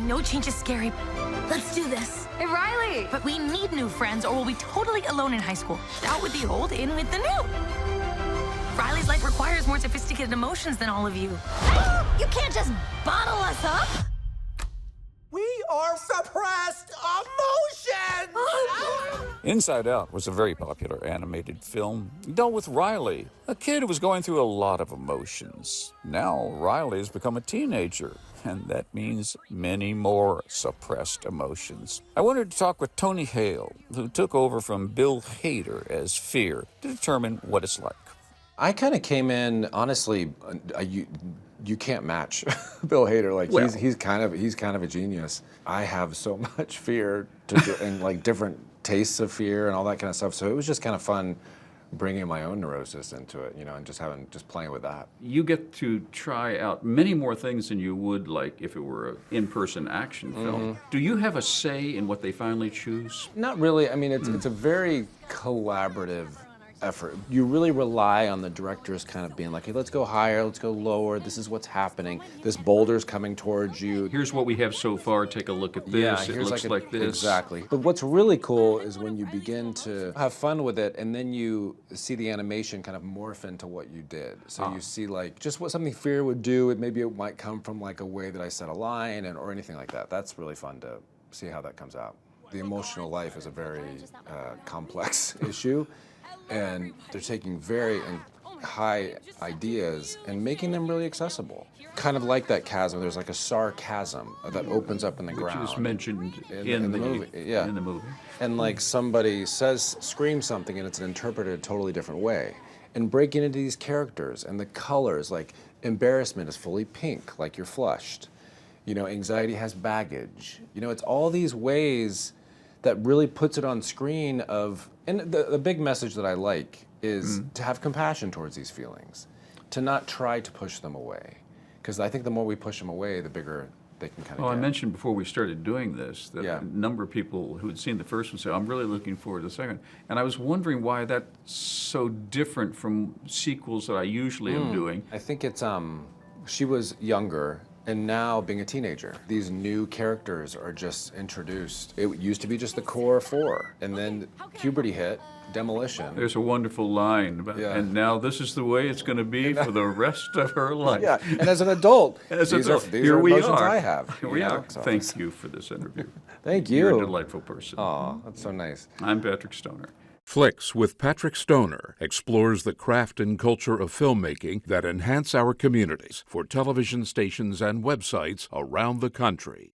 know change is scary. Let's do this. Hey, Riley! But we need new friends or we'll be totally alone in high school. Out with the old, in with the new. Riley's life requires more sophisticated emotions than all of you. You can't just bottle us up! We are suppressed emotions! Inside Out was a very popular animated film. It dealt with Riley, a kid who was going through a lot of emotions. Now Riley has become a teenager, and that means many more suppressed emotions. I wanted to talk with Tony Hale, who took over from Bill Hader as Fear, to determine what it's like. I kind of came in, honestly, you can't match Bill Hader. Like he's kind of a genius. I have so much fear and like different tastes of fear and all that kind of stuff. So it was just kind of fun bringing my own neurosis into it, and just playing with that. You get to try out many more things than you would like if it were an in-person action film. Do you have a say in what they finally choose? Not really. I mean, it's a very collaborative effort. You really rely on the directors kind of being like, hey, let's go higher, let's go lower, this is what's happening, this boulder's coming towards you. Here's what we have so far, take a look at this, it looks like this. Exactly. But what's really cool is when you begin to have fun with it and then you see the animation kind of morph into what you did. So you see like just what something Fear would do, maybe it might come from like a way that I said a line or anything like that. That's really fun to see how that comes out. The emotional life is a very complex issue. And they're taking very high ideas and making them really accessible. Kind of like that chasm, there's like a sarcasm that opens up in the ground. Which is mentioned in the movie. Yeah. In the movie. And like somebody screams something and it's interpreted a totally different way. And breaking into these characters and the colors, like embarrassment is fully pink, like you're flushed. Anxiety has baggage. It's all these ways that really puts it on screen and the big message that I like is to have compassion towards these feelings, to not try to push them away. Because I think the more we push them away, the bigger they can kind of Well, get. I mentioned before we started doing this that a number of people who had seen the first one said, I'm really looking forward to the second. And I was wondering why that's so different from sequels that I usually am doing. I think it's, she was younger, and now being a teenager, these new characters are just introduced. It used to be just the core four, and then puberty hit, demolition. There's a wonderful line about, and now this is the way it's going to be for the rest of her life. Yeah, and as an adult, these are here we emotions are. I have. Here we are. So Thank you for this interview. Thank you. You're a delightful person. Oh, that's so nice. I'm Patrick Stoner. Flicks with Patrick Stoner explores the craft and culture of filmmaking that enhance our communities for television stations and websites around the country.